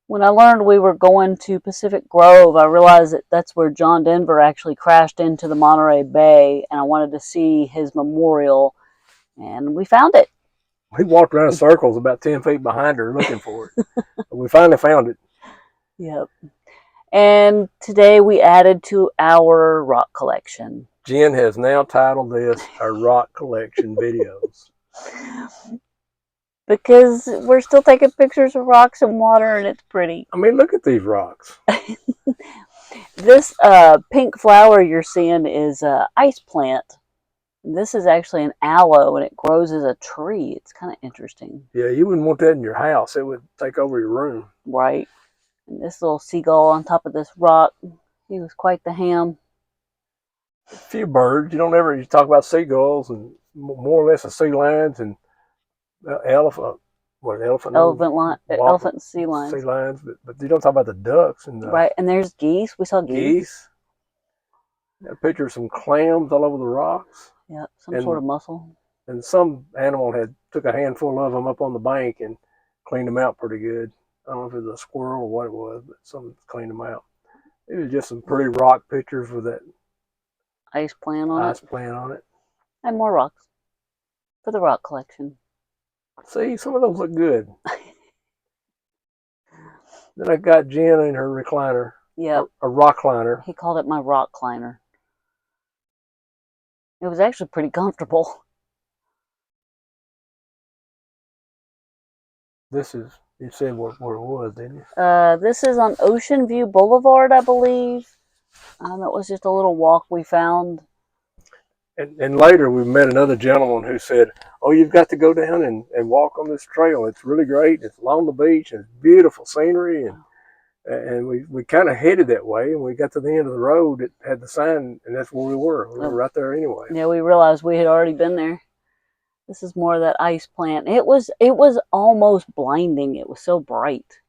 When I learned we were going to Pacific Grove, I realized that that's where John Denver actually crashed into the Monterey Bay, and I wanted to see his memorial, and we found it. We walked around in circles about 10 feet behind her looking for it. But we finally found it. Yep. And today we added to our rock collection. Jen has now titled this our rock collection videos. Because we're still taking pictures of rocks and water, and it's pretty. I mean, look at these rocks. This pink flower you're seeing is an ice plant. This is actually an aloe, and it grows as a tree. It's kind of interesting. Yeah, you wouldn't want that in your house. It would take over your room. Right. And this little seagull on top of this rock, he was quite the ham. A few birds. You talk about seagulls and more or less the sea lions and elephant. What elephant? Elephant and sea lions. Sea lions, but you don't talk about the ducks and right. And there's geese. We saw geese. Got a picture of some clams all over the rocks. Yep, some sort of mussel. And some animal took a handful of them up on the bank and cleaned them out pretty good. I don't know if it was a squirrel or what it was, but some cleaned them out. It was just some pretty rock pictures with that ice plant on it. And more rocks for the rock collection. See, some of those look good. Then I got Jen in her recliner. Yep. A rock liner. He called it my rock liner. It was actually pretty comfortable. This is, you said where it was, didn't you? This is on Ocean View Boulevard, I believe. It was just a little walk we found. And later we met another gentleman who said, oh, you've got to go down and walk on this trail. It's really great. It's along the beach. And it's beautiful scenery. And we kind of headed that way. And we got to the end of the road. It had the sign, and that's where we were. We were right there anyway. Yeah, we realized we had already been there. This is more of that ice plant. It was almost blinding. It was so bright.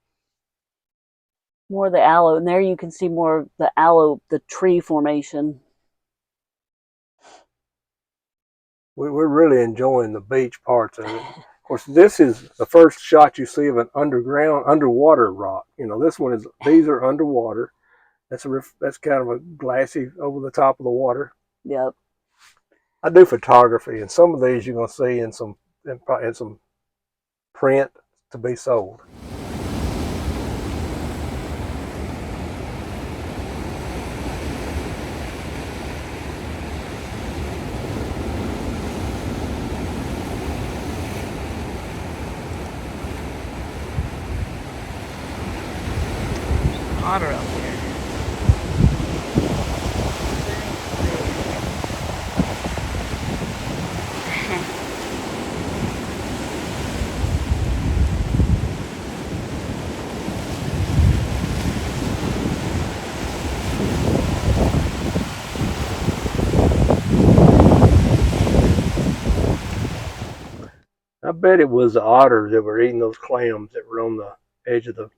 More of the aloe. And there you can see more of the aloe, the tree formation. We're really enjoying the beach parts of it. Of course, this is the first shot you see of an underwater rock. You know, these are underwater. That's kind of a glassy over the top of the water. Yep. I do photography, and some of these you're going to see in some print to be sold. Hotter up here. I bet it was the otters that were eating those clams that were on the edge of the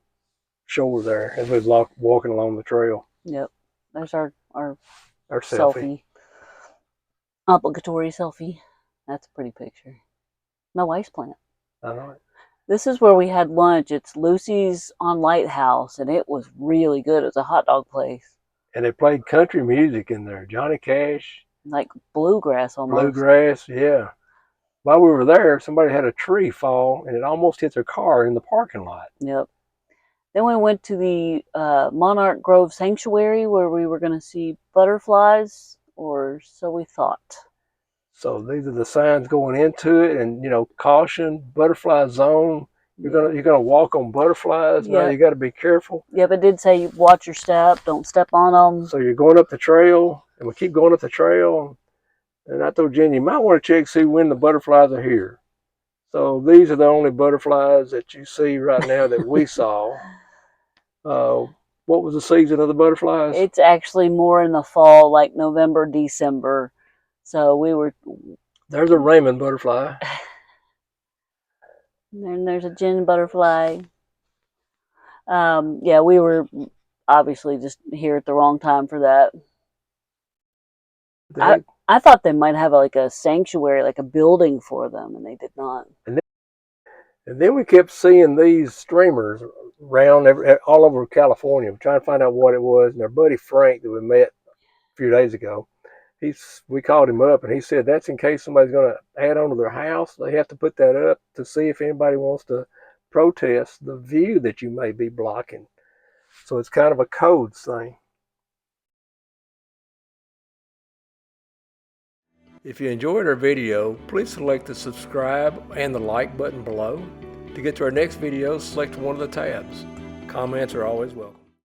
shore there as we were walking along the trail. Yep. There's our selfie. Obligatory selfie. That's a pretty picture. No ice plant. All right. This is where we had lunch. It's Lucy's on Lighthouse, and it was really good. It was a hot dog place. And they played country music in there. Johnny Cash. Like bluegrass almost. Bluegrass, yeah. While we were there, somebody had a tree fall, and it almost hit their car in the parking lot. Yep. Then we went to the Monarch Grove Sanctuary where we were going to see butterflies, or so we thought. So these are the signs going into it, and caution, butterfly zone. You're gonna walk on butterflies. Yep. Now you got to be careful. Yep, it did say watch your step, don't step on them. So you're going up the trail, and we keep going up the trail. And I told Jen, you might want to check see when the butterflies are here. So these are the only butterflies that you see right now that we saw. What was the season of the butterflies? It's actually more in the fall, like November, December. So we were... There's a Raymond butterfly. And then there's a Jen butterfly. Yeah, we were obviously just here at the wrong time for that. I thought they might have like a sanctuary, like a building for them, and they did not. And then we kept seeing these streamers around all over California trying to find out what it was. And our buddy Frank that we met a few days ago, we called him up and he said that's in case somebody's going to add on to their house. They have to put that up to see if anybody wants to protest the view that you may be blocking. So it's kind of a codes thing. If you enjoyed our video, please select the subscribe and the like button below. To get to our next video, select one of the tabs. Comments are always welcome.